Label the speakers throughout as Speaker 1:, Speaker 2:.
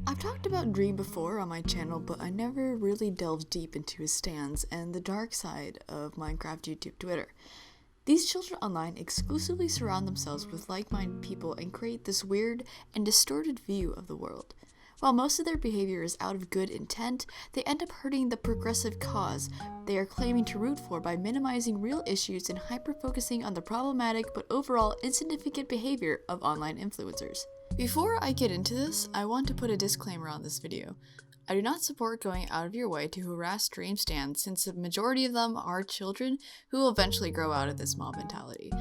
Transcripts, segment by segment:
Speaker 1: I've talked about Dream before on my channel, but I never really delved deep into his stance and the dark side of Minecraft, YouTube, Twitter. These children online exclusively surround themselves with like-minded people and create this weird and distorted view of the world. While most of their behavior is out of good intent, they end up hurting the progressive cause they are claiming to root for by minimizing real issues and hyper-focusing on the problematic but overall insignificant behavior of online influencers. Before I get into this, I want to put a disclaimer on this video. I do not support going out of your way to harass Dream stands, since the majority of them are children who will eventually grow out of this mob mentality.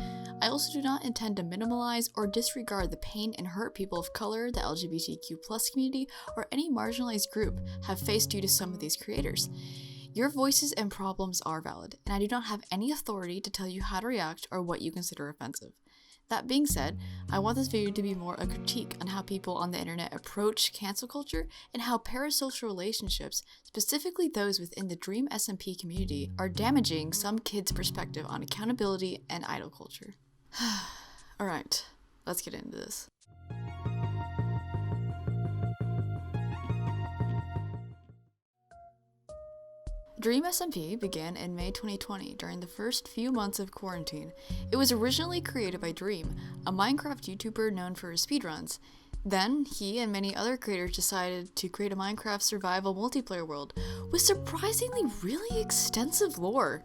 Speaker 1: I also do not intend to minimalize or disregard the pain and hurt people of color, the LGBTQ+ community, or any marginalized group have faced due to some of these creators. Your voices and problems are valid, and I do not have any authority to tell you how to react or what you consider offensive. That being said, I want this video to be more a critique on how people on the internet approach cancel culture and how parasocial relationships, specifically those within the Dream SMP community, are damaging some kids' perspective on accountability and idol culture. Alright, let's get into this. Dream SMP began in May 2020 during the first few months of quarantine. It was originally created by Dream, a Minecraft YouTuber known for his speedruns. Then, he and many other creators decided to create a Minecraft survival multiplayer world with surprisingly really extensive lore.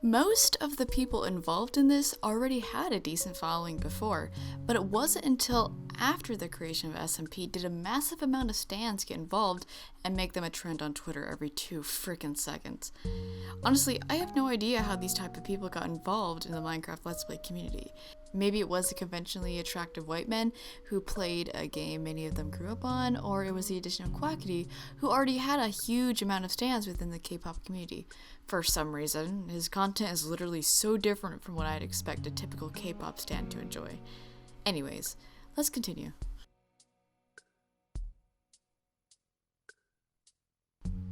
Speaker 1: Most of the people involved in this already had a decent following before, but it wasn't until after the creation of SMP did a massive amount of stans get involved and make them a trend on Twitter every 2 frickin' seconds. Honestly, I have no idea how these type of people got involved in the Minecraft Let's Play community. Maybe it was the conventionally attractive white men who played a game many of them grew up on, or it was the addition of Quackity, who already had a huge amount of stans within the K-pop community. For some reason, his content is literally so different from what I'd expect a typical K-pop stan to enjoy. Anyways, let's continue.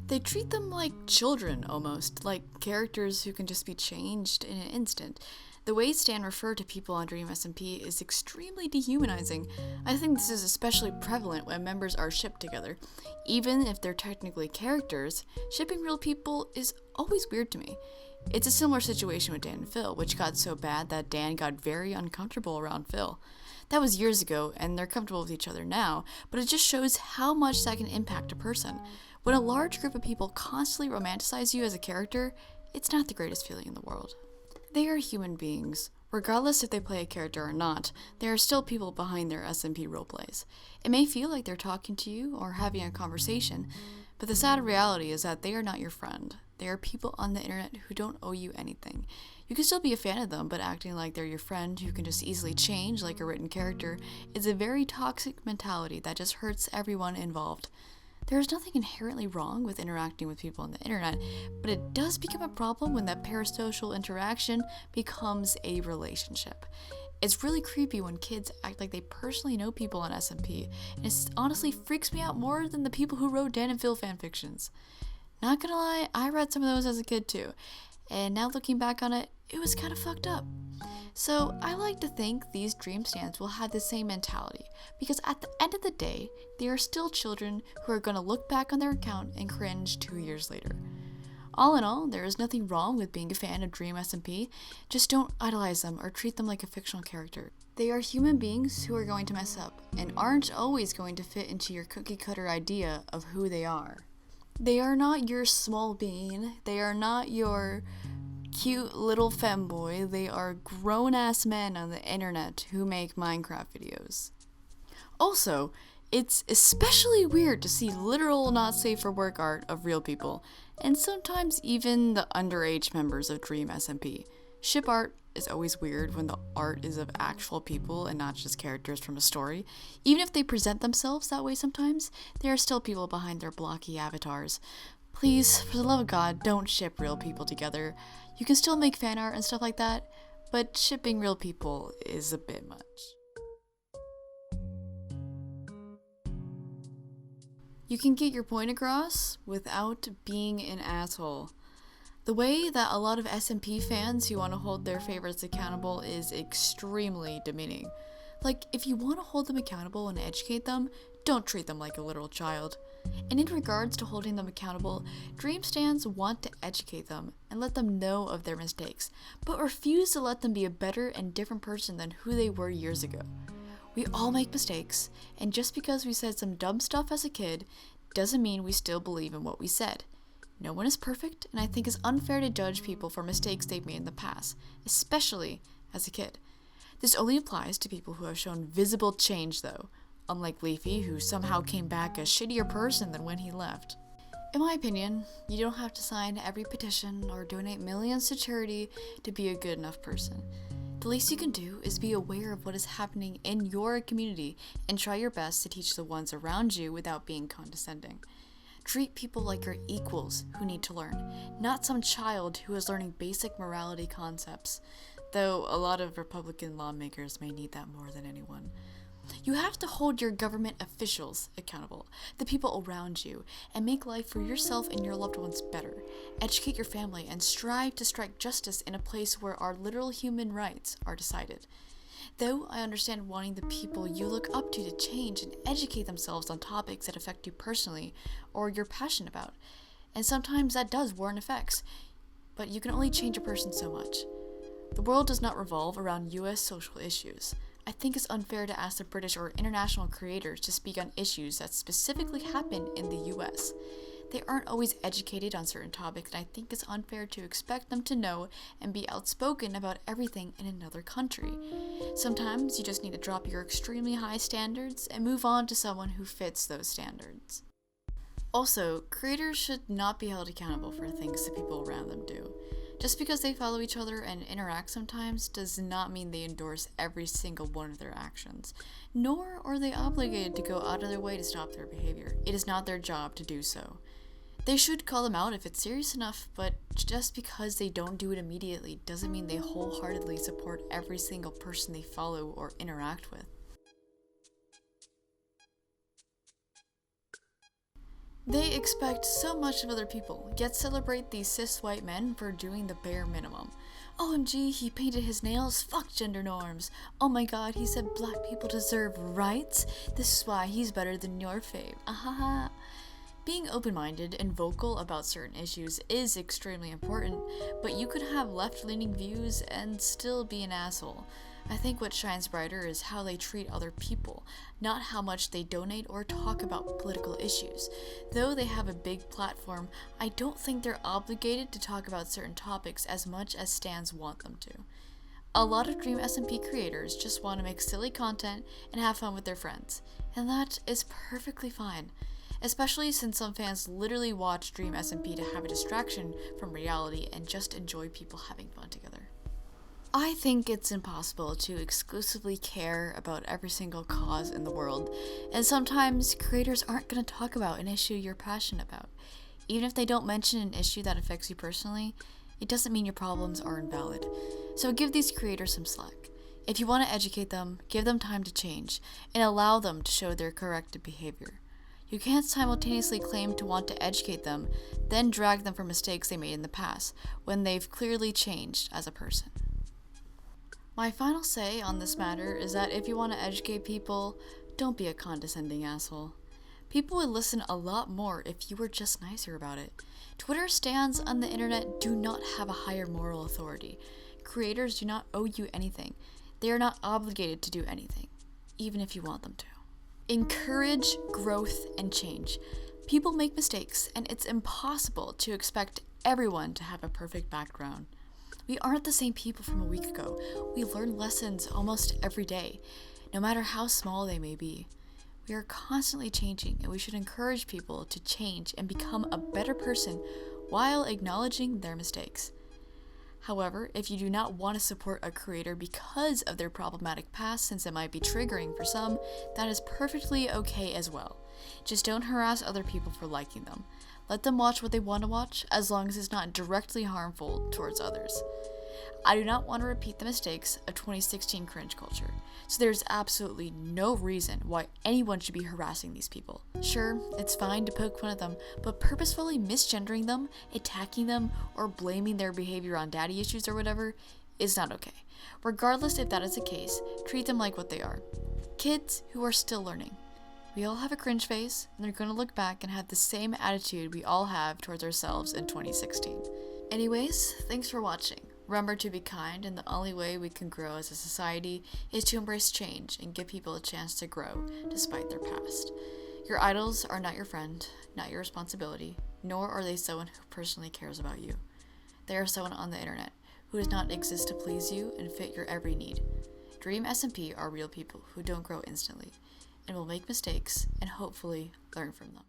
Speaker 1: They treat them like children, almost, like characters who can just be changed in an instant. The way Stan refer to people on Dream SMP is extremely dehumanizing. I think this is especially prevalent when members are shipped together. Even if they're technically characters, shipping real people is always weird to me. It's a similar situation with Dan and Phil, which got so bad that Dan got very uncomfortable around Phil. That was years ago, and they're comfortable with each other now, but it just shows how much that can impact a person. When a large group of people constantly romanticize you as a character, it's not the greatest feeling in the world. They are human beings. Regardless if they play a character or not, there are still people behind their SMP roleplays. It may feel like they're talking to you or having a conversation, but the sad reality is that they are not your friend. They are people on the internet who don't owe you anything. You can still be a fan of them, but acting like they're your friend who can just easily change like a written character is a very toxic mentality that just hurts everyone involved. There is nothing inherently wrong with interacting with people on the internet, but it does become a problem when that parasocial interaction becomes a relationship. It's really creepy when kids act like they personally know people on SMP, and it honestly freaks me out more than the people who wrote Dan and Phil fanfictions. Not gonna lie, I read some of those as a kid too, and now looking back on it, it was kind of fucked up. So I like to think these Dream stands will have the same mentality, because at the end of the day, they are still children who are going to look back on their account and cringe 2 years later. All in all, there is nothing wrong with being a fan of Dream SMP, just don't idolize them or treat them like a fictional character. They are human beings who are going to mess up, and aren't always going to fit into your cookie-cutter idea of who they are. They are not your small bean, they are not your cute little femboy, they are grown-ass men on the internet who make Minecraft videos. Also, it's especially weird to see literal not safe for work art of real people, and sometimes even the underage members of Dream SMP. Ship art is always weird when the art is of actual people and not just characters from a story. Even if they present themselves that way sometimes, there are still people behind their blocky avatars. Please, for the love of God, don't ship real people together. You can still make fan art and stuff like that, but shipping real people is a bit much. You can get your point across without being an asshole. The way that a lot of SMP fans who want to hold their favorites accountable is extremely demeaning. Like, if you want to hold them accountable and educate them, don't treat them like a literal child. And in regards to holding them accountable, Dream Stands want to educate them and let them know of their mistakes, but refuse to let them be a better and different person than who they were years ago. We all make mistakes, and just because we said some dumb stuff as a kid, doesn't mean we still believe in what we said. No one is perfect, and I think it's unfair to judge people for mistakes they've made in the past, especially as a kid. This only applies to people who have shown visible change, though, unlike Leafy, who somehow came back a shittier person than when he left. In my opinion, you don't have to sign every petition or donate millions to charity to be a good enough person. The least you can do is be aware of what is happening in your community and try your best to teach the ones around you without being condescending. Treat people like your equals who need to learn, not some child who is learning basic morality concepts, though a lot of Republican lawmakers may need that more than anyone. You have to hold your government officials accountable, the people around you, and make life for yourself and your loved ones better. Educate your family and strive to strike justice in a place where our literal human rights are decided. Though I understand wanting the people you look up to change and educate themselves on topics that affect you personally or you're passionate about, and sometimes that does warrant effects, but you can only change a person so much. The world does not revolve around US social issues. I think it's unfair to ask the British or international creators to speak on issues that specifically happen in the US. They aren't always educated on certain topics, and I think it's unfair to expect them to know and be outspoken about everything in another country. Sometimes you just need to drop your extremely high standards and move on to someone who fits those standards. Also, creators should not be held accountable for things the people around them do. Just because they follow each other and interact sometimes does not mean they endorse every single one of their actions, nor are they obligated to go out of their way to stop their behavior. It is not their job to do so. They should call them out if it's serious enough, but just because they don't do it immediately doesn't mean they wholeheartedly support every single person they follow or interact with. They expect so much of other people, yet celebrate these cis white men for doing the bare minimum. OMG, he painted his nails, fuck gender norms. Oh my god, he said black people deserve rights? This is why he's better than your fave. Ahaha. Being open-minded and vocal about certain issues is extremely important, but you could have left-leaning views and still be an asshole. I think what shines brighter is how they treat other people, not how much they donate or talk about political issues. Though they have a big platform, I don't think they're obligated to talk about certain topics as much as stans want them to. A lot of Dream SMP creators just want to make silly content and have fun with their friends, and that is perfectly fine. Especially since some fans literally watch Dream SMP to have a distraction from reality and just enjoy people having fun together. I think it's impossible to exclusively care about every single cause in the world, and sometimes creators aren't going to talk about an issue you're passionate about. Even if they don't mention an issue that affects you personally, it doesn't mean your problems are invalid. So give these creators some slack. If you want to educate them, give them time to change, and allow them to show their corrected behavior. You can't simultaneously claim to want to educate them, then drag them for mistakes they made in the past, when they've clearly changed as a person. My final say on this matter is that if you want to educate people, don't be a condescending asshole. People would listen a lot more if you were just nicer about it. Twitter stans on the internet do not have a higher moral authority. Creators do not owe you anything. They are not obligated to do anything, even if you want them to. Encourage growth and change. People make mistakes, and it's impossible to expect everyone to have a perfect background. We aren't the same people from a week ago. We learn lessons almost every day, no matter how small they may be. We are constantly changing, and we should encourage people to change and become a better person while acknowledging their mistakes. However, if you do not want to support a creator because of their problematic past, since it might be triggering for some, that is perfectly okay as well. Just don't harass other people for liking them. Let them watch what they want to watch, as long as it's not directly harmful towards others. I do not want to repeat the mistakes of 2016 cringe culture, so there's absolutely no reason why anyone should be harassing these people. Sure, it's fine to poke fun at them, but purposefully misgendering them, attacking them, or blaming their behavior on daddy issues or whatever is not okay. Regardless if that is the case, treat them like what they are. Kids who are still learning. We all have a cringe phase, and they're going to look back and have the same attitude we all have towards ourselves in 2016. Anyways, thanks for watching. Remember to be kind, and the only way we can grow as a society is to embrace change and give people a chance to grow despite their past. Your idols are not your friend, not your responsibility, nor are they someone who personally cares about you. They are someone on the internet who does not exist to please you and fit your every need. Dream SMP are real people who don't grow instantly and will make mistakes and hopefully learn from them.